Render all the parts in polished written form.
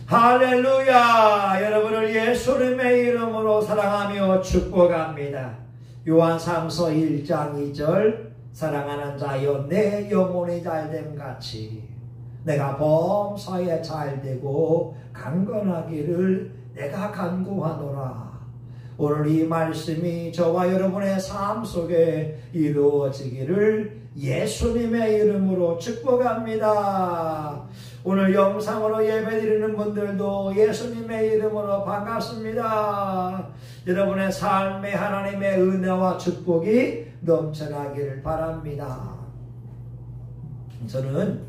할렐루야! 여러분을 예수님의 이름으로 사랑하며 축복합니다. 요한삼서 1장 2절 사랑하는 자여 내 영혼이 잘됨 같이 내가 범사에 잘되고 강건하기를 내가 간구하노라. 오늘 이 말씀이 저와 여러분의 삶 속에 이루어지기를 예수님의 이름으로 축복합니다. 오늘 영상으로 예배드리는 분들도 예수님의 이름으로 반갑습니다. 여러분의 삶에 하나님의 은혜와 축복이 넘쳐나기를 바랍니다. 저는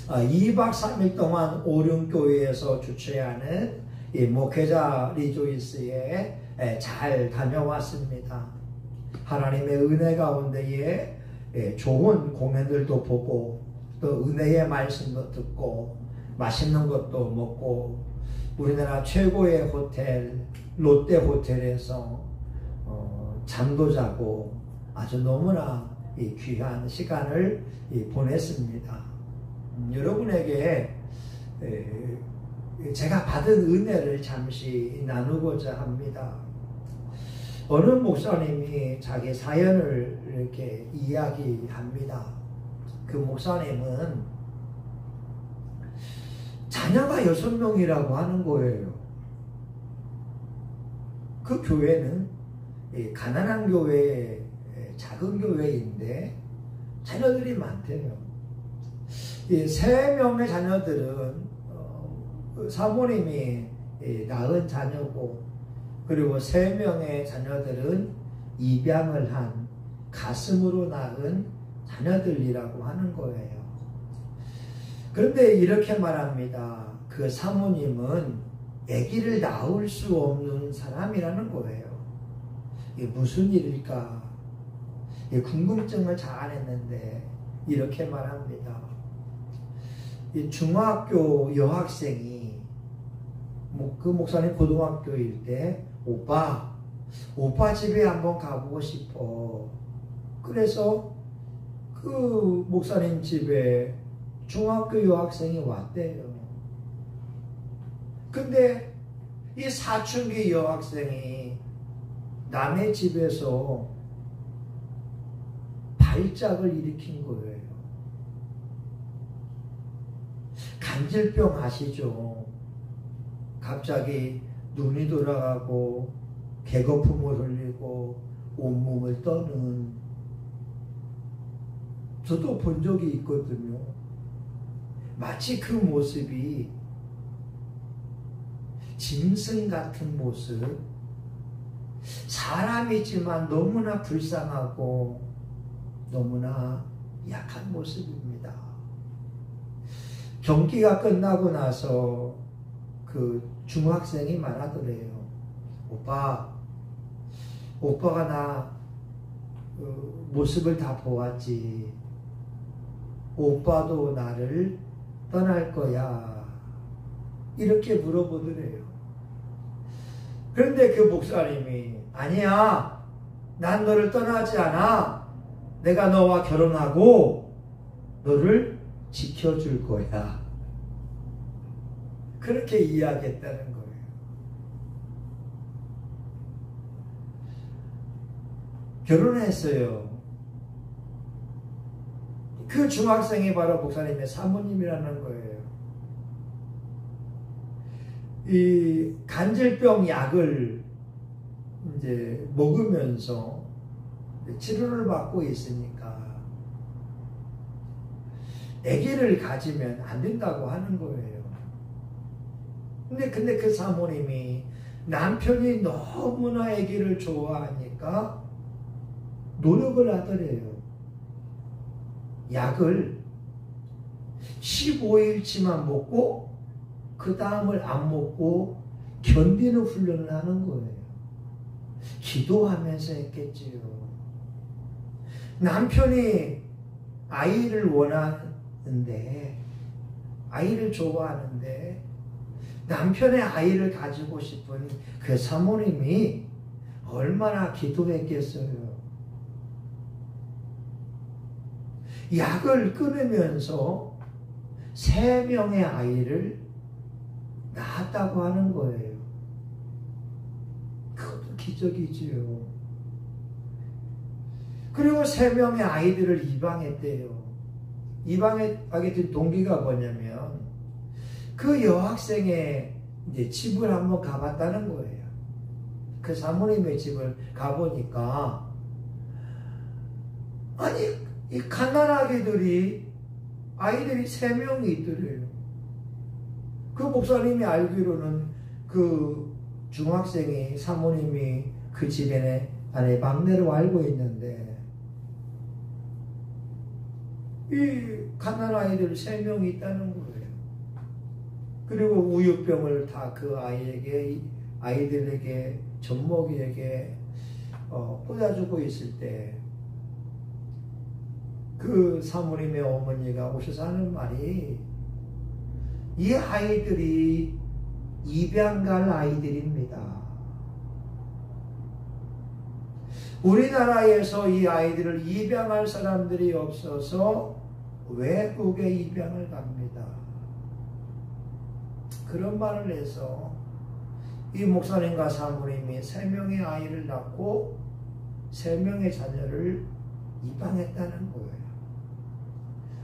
2박 3일 동안 오륜교회에서 주최하는 이 목회자 리조이스에 잘 다녀왔습니다. 하나님의 은혜 가운데에 좋은 공연들도 보고 또 은혜의 말씀도 듣고 맛있는 것도 먹고 우리나라 최고의 호텔 롯데 호텔에서 잠도 자고 아주 너무나 귀한 시간을 보냈습니다. 여러분에게 제가 받은 은혜를 잠시 나누고자 합니다. 어느 목사님이 자기 사연을 이렇게 이야기합니다. 그 목사님은 자녀가 6명이라고 하는 거예요. 그 교회는 가난한 교회, 작은 교회인데 자녀들이 많대요. 이 3명의 자녀들은 사모님이 낳은 자녀고, 그리고 3명의 자녀들은 입양을 한 가슴으로 낳은 자녀들이라고 하는 거예요. 그런데 이렇게 말합니다. 그 사모님은 아기를 낳을 수 없는 사람이라는 거예요. 이게 무슨 일일까? 궁금증을 자아냈는데 이렇게 말합니다. 이 중학교 여학생이 그 목사님 고등학교일 때 오빠 집에 한번 가보고 싶어. 그래서 그 목사님 집에 중학교 여학생이 왔대요. 근데 이 사춘기 여학생이 남의 집에서 발작을 일으킨 거예요. 간질병 아시죠? 갑자기 눈이 돌아가고 개거품을 흘리고 온몸을 떠는, 저도 본 적이 있거든요. 마치 그 모습이 짐승 같은 모습, 사람이지만 너무나 불쌍하고 너무나 약한 모습입니다. 경기가 끝나고 나서 그 중학생이 말하더래요. 오빠가 나 모습을 다 보았지. 오빠도 나를 떠날 거야. 이렇게 물어보더래요. 그런데 그 목사님이 아니야. 난 너를 떠나지 않아. 내가 너와 결혼하고 너를 지켜줄 거야. 그렇게 이야기했다는 거예요. 결혼했어요. 그 중학생이 바로 목사님의 사모님이라는 거예요. 이 간질병 약을 이제 먹으면서 치료를 받고 있으니까 아기를 가지면 안 된다고 하는 거예요. 근데 그 사모님이 남편이 너무나 아기를 좋아하니까 노력을 하더래요. 약을 15일치만 먹고 그 다음을 안 먹고 견디는 훈련을 하는 거예요. 기도하면서 했겠지요. 남편이 아이를 원하는데, 아이를 좋아하는데 남편의 아이를 가지고 싶은 그 사모님이 얼마나 기도했겠어요. 약을 끊으면서 3명의 아이를 낳았다고 하는 거예요. 그것도 기적이지요. 그리고 3명의 아이들을 입양했대요. 입양하게 된 동기가 뭐냐면 그 여학생의 이제 집을 한번 가봤다는 거예요. 그 사모님의 집을 가보니까 아니 이 갓난아기들이 아이들이 3명이 있더래요. 그 목사님이 알기로는 그 중학생이 사모님이 그 집에 안에 막내로 알고 있는데 이 갓난아이들 3명이 있다는 거예요. 그리고 우유병을 다 그 아이들에게 젖먹이에게 꽂아주고 있을 때 그 사모님의 어머니가 오셔서 하는 말이 이 아이들이 입양 갈 아이들입니다. 우리나라에서 이 아이들을 입양할 사람들이 없어서 외국에 입양을 갑니다. 그런 말을 해서 이 목사님과 사모님이 3명의 아이를 낳고 3명의 자녀를 입양했다는 거예요.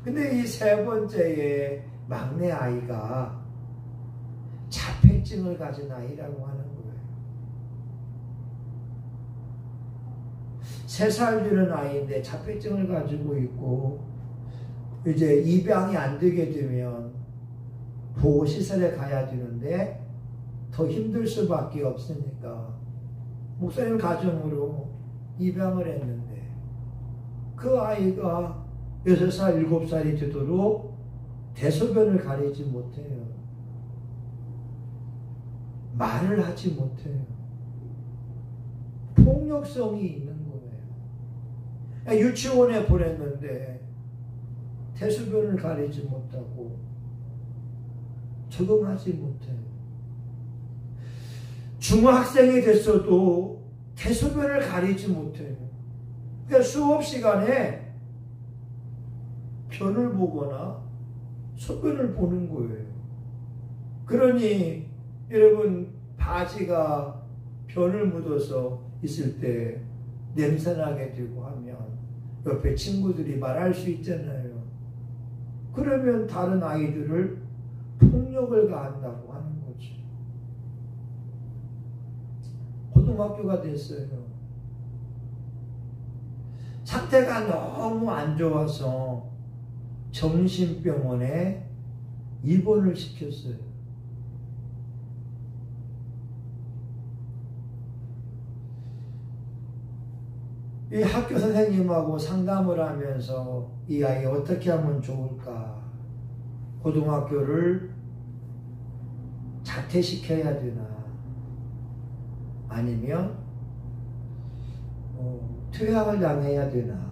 근데 이 3번째의 막내 아이가 자폐증을 가진 아이라고 하는 거예요. 3살 되는 아이인데 자폐증을 가지고 있고 이제 입양이 안 되게 되면 보호시설에 가야 되는데 더 힘들 수밖에 없으니까 목사님 가정으로 입양을 했는데 그 아이가 6살, 7살이 되도록 대소변을 가리지 못해요. 말을 하지 못해요. 폭력성이 있는 거예요. 유치원에 보냈는데 대소변을 가리지 못하고 적응하지 못해요. 중학생이 됐어도 대소변을 가리지 못해요. 그러니까 수업 시간에 변을 보거나 소변을 보는 거예요. 그러니 여러분 바지가 변을 묻어서 있을 때 냄새나게 되고 하면 옆에 친구들이 말할 수 있잖아요. 그러면 다른 아이들을 폭력을 가한다고 하는 거죠. 고등학교가 됐어요. 상태가 너무 안 좋아서 정신병원에 입원을 시켰어요. 이 학교 선생님하고 상담을 하면서 이 아이 어떻게 하면 좋을까? 고등학교를 자퇴시켜야 되나? 아니면 퇴학을 당해야 되나?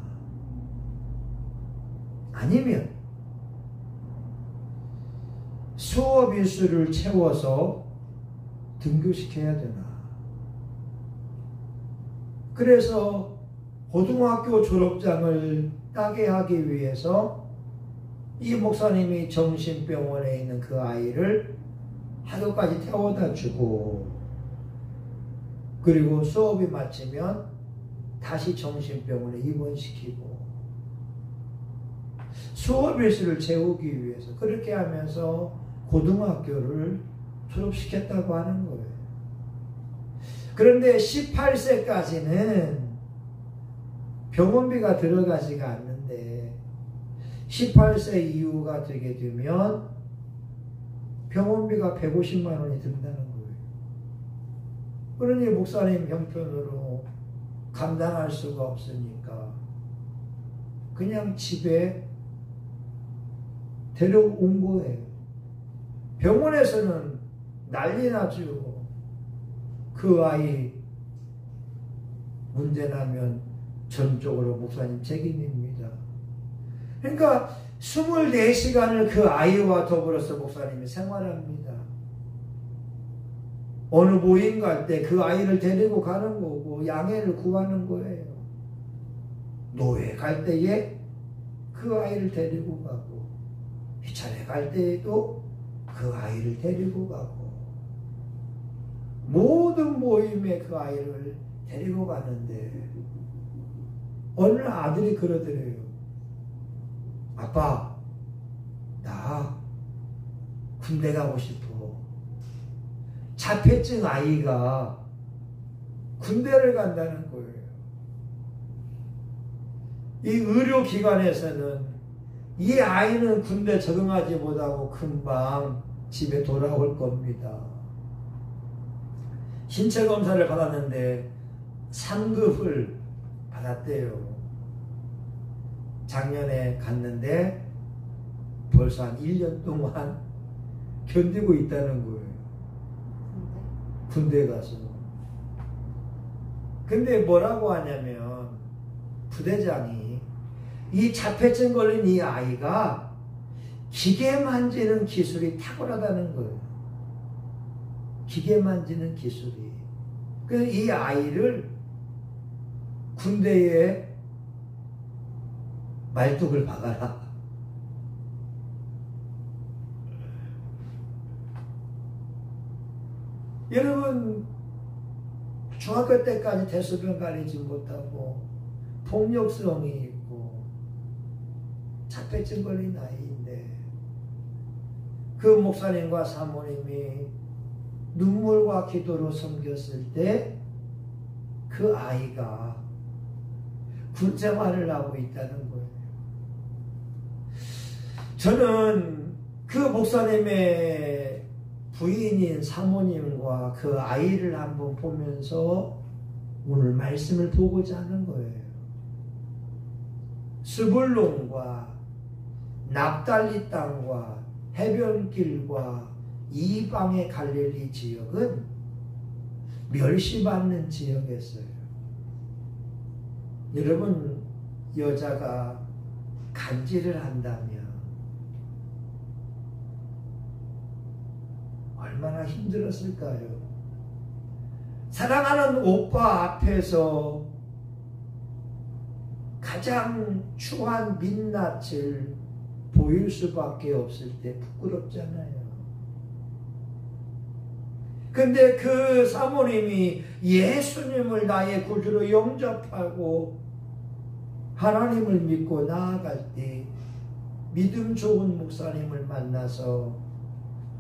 아니면 수업 일수를 채워서 등교시켜야 되나? 그래서 고등학교 졸업장을 따게 하기 위해서 이 목사님이 정신병원에 있는 그 아이를 학교까지 태워다 주고 그리고 수업이 마치면 다시 정신병원에 입원시키고 수업 일수를 채우기 위해서 그렇게 하면서 고등학교를 졸업시켰다고 하는 거예요. 그런데 18세까지는 병원비가 들어가지가 않는데 18세 이후가 되게 되면 병원비가 150만 원이 든다는 거예요. 그러니 목사님 형편으로 감당할 수가 없으니까 그냥 집에 데려온 거예요. 병원에서는 난리 나죠. 그 아이 문제 나면 전적으로 목사님 책임입니다. 그러니까 24시간을 그 아이와 더불어서 목사님이 생활합니다. 어느 모임 갈 때 그 아이를 데리고 가는 거고 양해를 구하는 거예요. 노예 갈 때에 그 아이를 데리고 가고 회차에 갈 때에도 그 아이를 데리고 가고 모든 모임에 그 아이를 데리고 가는데 어느 아들이 그러더래요. 아빠, 나 군대 가고 싶어. 자폐증 아이가 군대를 간다는 거예요. 이 의료기관에서는 이 아이는 군대 적응하지 못하고 금방 집에 돌아올 겁니다. 신체 검사를 받았는데 상급을 받았대요. 작년에 갔는데 벌써 한 1년 동안 견디고 있다는 거예요. 군대 가서. 근데 뭐라고 하냐면 부대장이 이 자폐증 걸린 이 아이가 기계 만지는 기술이 탁월하다는 거예요. 기계 만지는 기술이. 그래서 이 아이를 군대에 말뚝을 박아라. 여러분, 중학교 때까지 대소변 가리지 못하고 폭력성이 있고 자폐증 걸린 아이인데 그 목사님과 사모님이 눈물과 기도로 섬겼을 때 그 아이가 군생활을 하고 있다는 거예요. 저는 그 목사님의 부인인 사모님과 그 아이를 한번 보면서 오늘 말씀을 보고자 하는 거예요. 스불론과 납달리 땅과 해변길과 이방의 갈릴리 지역은 멸시받는 지역이었어요. 여러분, 여자가 간질을 한다면 얼마나 힘들었을까요? 사랑하는 오빠 앞에서 가장 추한 민낯을 보일 수밖에 없을 때 부끄럽잖아요. 근데 그 사모님이 예수님을 나의 구주로 영접하고 하나님을 믿고 나아갈 때 믿음 좋은 목사님을 만나서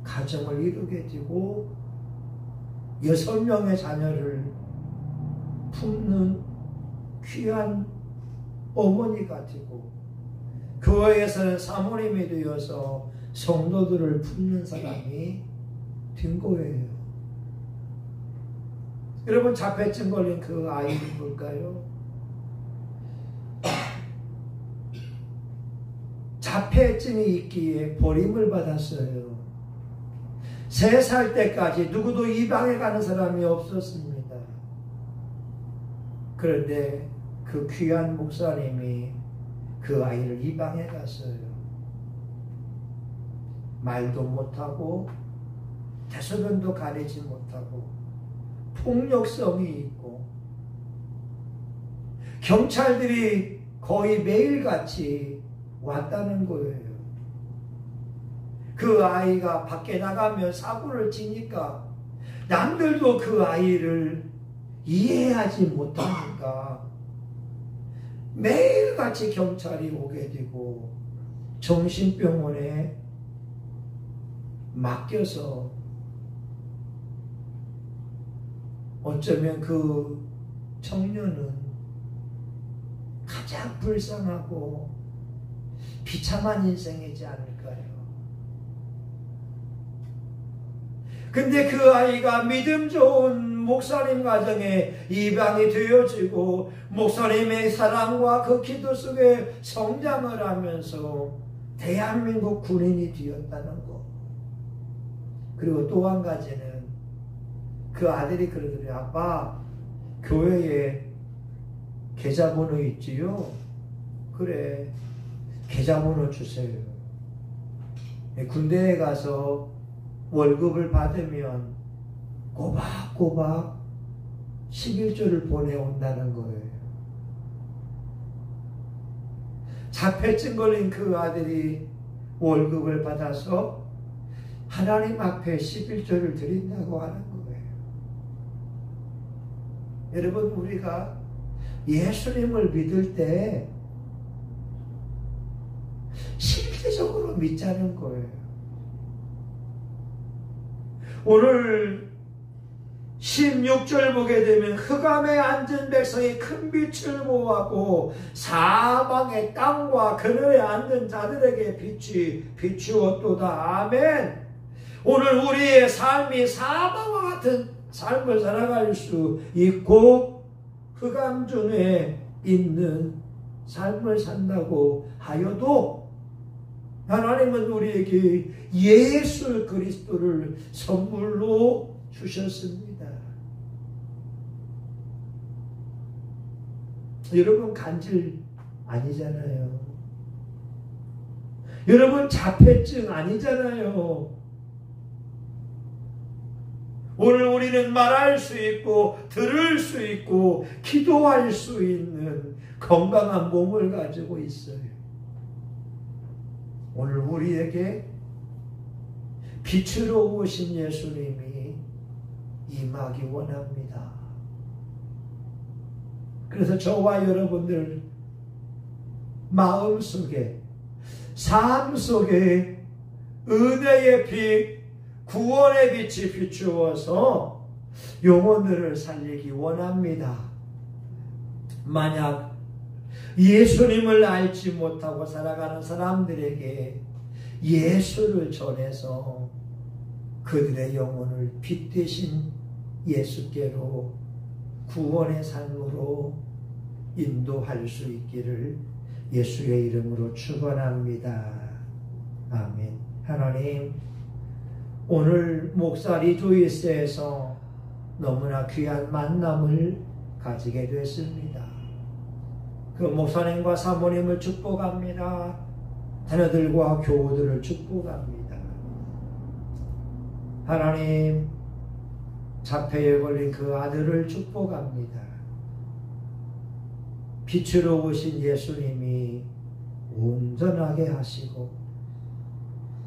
가정을 이루게 되고 6명의 자녀를 품는 귀한 어머니가 되고 교회에서는 사모님이 되어서 성도들을 품는 사람이 된 거예요. 여러분, 자폐증 걸린 그 아이는 뭘까요? 자폐증이 있기에 버림을 받았어요. 3살 때까지 누구도 이방에 가는 사람이 없었습니다. 그런데 그 귀한 목사님이 그 아이를 이방에 갔어요. 말도 못하고 대소변도 가리지 못하고 폭력성이 있고 경찰들이 거의 매일같이 왔다는 거예요. 그 아이가 밖에 나가면 사고를 치니까 남들도 그 아이를 이해하지 못하니까 매일같이 경찰이 오게 되고 정신병원에 맡겨서 어쩌면 그 청년은 가장 불쌍하고 비참한 인생이지 않을까요? 근데 그 아이가 믿음 좋은 목사님 가정에 입양이 되어지고 목사님의 사랑과 그 기도 속에 성장을 하면서 대한민국 군인이 되었다는 것. 그리고 또 한 가지는 그 아들이 그러더래요. 아빠, 교회에 계좌번호 있지요? 그래, 계좌번호 주세요. 군대에 가서 월급을 받으면 꼬박꼬박 11조를 보내온다는 거예요. 자폐증 걸린 그 아들이 월급을 받아서 하나님 앞에 11조를 드린다고 하는 거예요. 여러분, 우리가 예수님을 믿을 때 실제적으로 믿자는 거예요. 오늘 16절 보게 되면 흑암에 앉은 백성이 큰 빛을 보았고 사방의 땅과 그늘에 앉은 자들에게 빛이 비추었도다. 아멘. 오늘 우리의 삶이 사방과 같은 삶을 살아갈 수 있고 흑암 중에 있는 삶을 산다고 하여도 하나님은 우리에게 예수 그리스도를 선물로 주셨습니다. 여러분, 간질 아니잖아요. 여러분, 자폐증 아니잖아요. 오늘 우리는 말할 수 있고 들을 수 있고 기도할 수 있는 건강한 몸을 가지고 있어요. 오늘 우리에게 빛으로 오신 예수님이 임하기 원합니다. 그래서 저와 여러분들 마음속에, 삶 속에 은혜의 빛, 구원의 빛이 비추어서 영혼들을 살리기 원합니다. 만약 예수님을 알지 못하고 살아가는 사람들에게 예수를 전해서 그들의 영혼을 빛 되신 예수께로 구원의 삶으로 인도할 수 있기를 예수의 이름으로 축원합니다. 아멘. 하나님, 오늘 목사 리조이스에서 너무나 귀한 만남을 가지게 됐습니다. 그 목사님과 사모님을 축복합니다. 자녀들과 교우들을 축복합니다. 하나님, 자폐에 걸린 그 아들을 축복합니다. 빛으로 오신 예수님이 온전하게 하시고,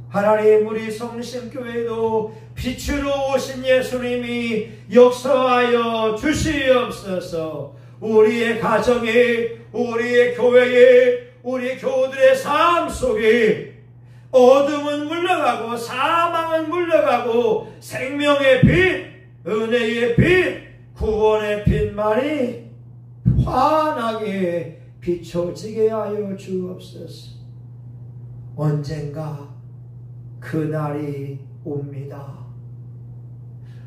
하나님, 우리 성심교회도 빛으로 오신 예수님이 역사하여 주시옵소서. 우리의 가정에, 우리의 교회에, 우리 교우들의 삶 속에 어둠은 물러가고 사망은 물러가고 생명의 빛, 은혜의 빛, 구원의 빛만이 환하게 비춰지게 하여 주옵소서. 언젠가 그날이 옵니다.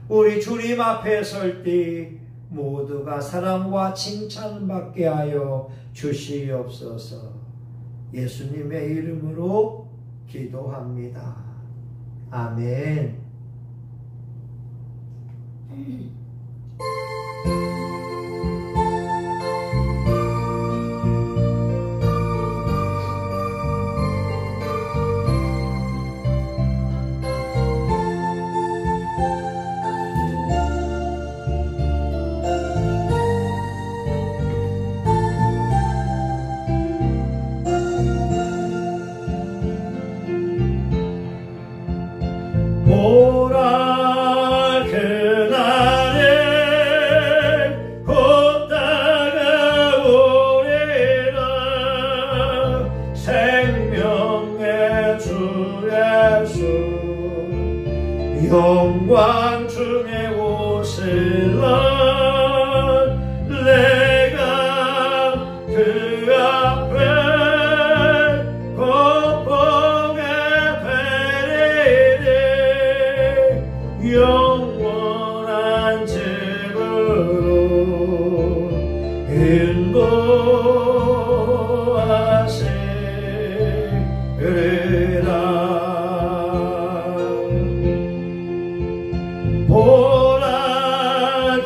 우리 주님 앞에 설 때 모두가 사랑과 칭찬받게 하여 주시옵소서. 예수님의 이름으로 기도합니다. 아멘. 보라 그날에 곧 다가오리라. 생명의 주 예수 영광 중에 오실라. 내가 그 앞에 영원한 집으로 인도하시리라. 보라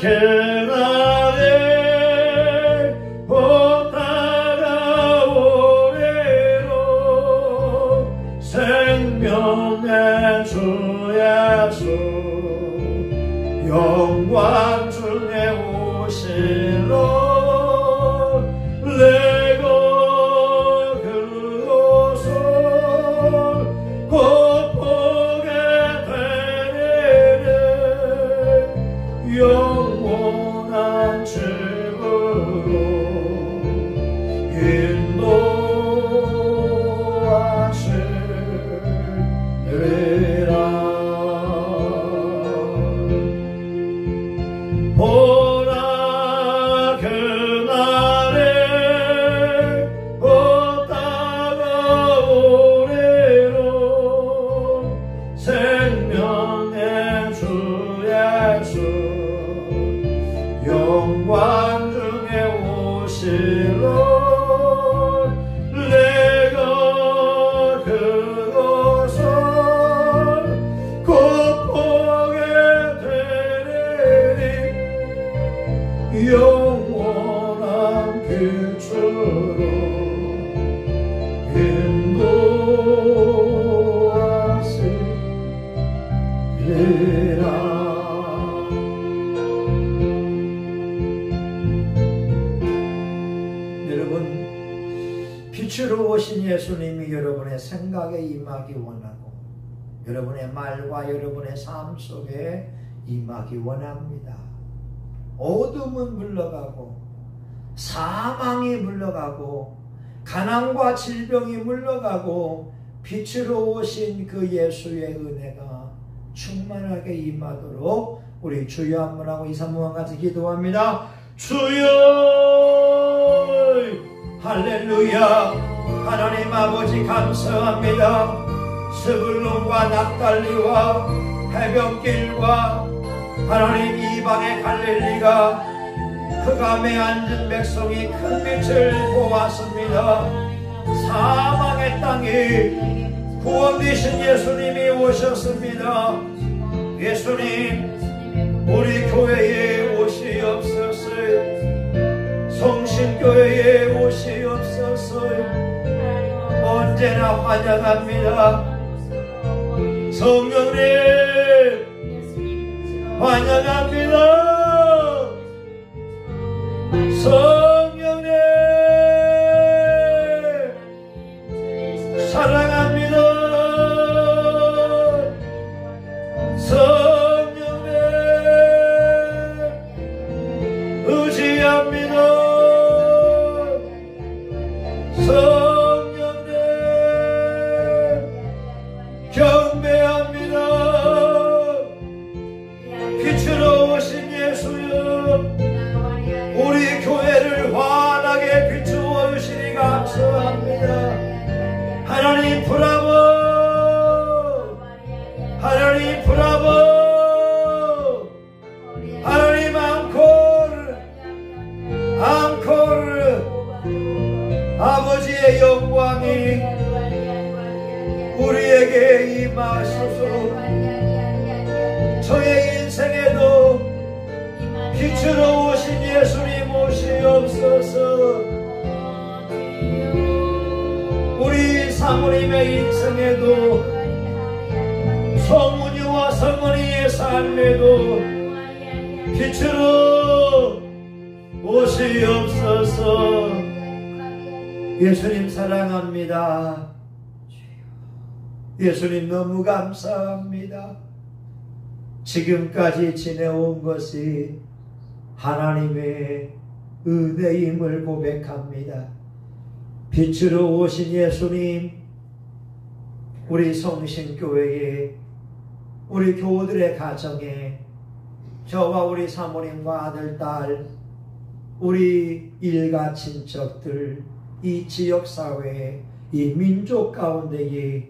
그날에 곧 다가오리로. 생명의 주 예수 영광 중에 오실로. 내가 그 옷을 곧 보게 영원한 집으로 인도하시리라. 보라 그날에 곧 다가오리로 생명의 주 예수 영광 중에 오실로 내가 그것을 곧 보게 되리니 영원한 빛으로 인도하시리라. 빛으로 오신 예수님이 여러분의 생각에 임하기 원하고 여러분의 말과 여러분의 삶 속에 임하기 원합니다. 어둠은 물러가고 사망이 물러가고 가난과 질병이 물러가고 빛으로 오신 그 예수의 은혜가 충만하게 임하도록 우리 주여 한번 하고 2, 3분간 같이 기도합니다. 주여 할렐루야. 하나님 아버지 감사합니다. 스불론과 납달리와 해변길과 하나님 이방의 갈릴리가 흑암에 앉은 백성이 큰 빛을 보았습니다. 사망의 땅에 구원 되신 예수님이 오셨습니다. 예수님 우리 교회에 오시옵소서. 성신교회에 오시옵소서. 언제나 환영합니다. 성령님 환영합니다. 성령님 사랑합니다. 성령님 의지합니다. 성령님 경배합니다. 빛으로 오신 예수여 우리 교회를 환하게 비추어 주시니 감사합니다. 하나님 브라보. 하나님 브라보. 하나님 앙코르. 앙코르. 아버지의 영광이 우리에게 임하소서. 저의 인생에도 빛으로 오신 예수님 오시옵소서. 우리 사모님의 인생에도 성은이와 성은이의 삶에도 빛으로 오시옵소서. 예수님 사랑합니다. 예수님 너무 감사합니다. 지금까지 지내온 것이 하나님의 은혜임을 고백합니다. 빛으로 오신 예수님 우리 성신교회에 우리 교우들의 가정에 저와 우리 사모님과 아들, 딸 우리 일가 친척들 이 지역사회에 이 민족 가운데에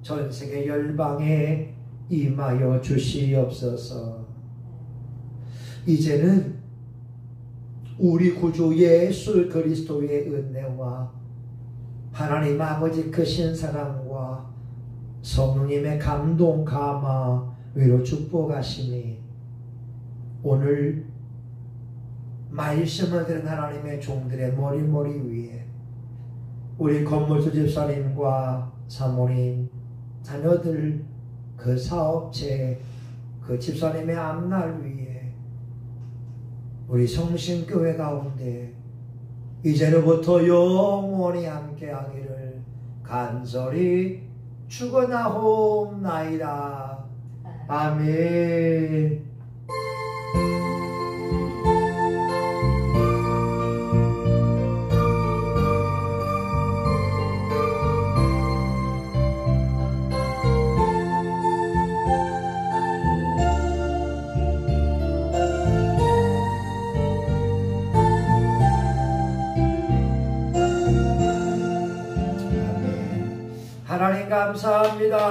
전세계 열방에 임하여 주시옵소서. 이제는 우리 구주 예수 그리스도의 은혜와 하나님 아버지 크신 사랑과 성령님의 감동 감화 위로 축복하시니 오늘 말씀을 들은 하나님의 종들의 머리 위에 우리 건물주 집사님과 사모님 자녀들 그 사업체 그 집사님의 앞날 위에 우리 성신교회 가운데 이제로부터 영원히 함께하기를 간절히 축원하옵나이다. 아멘. 하나님 감사합니다.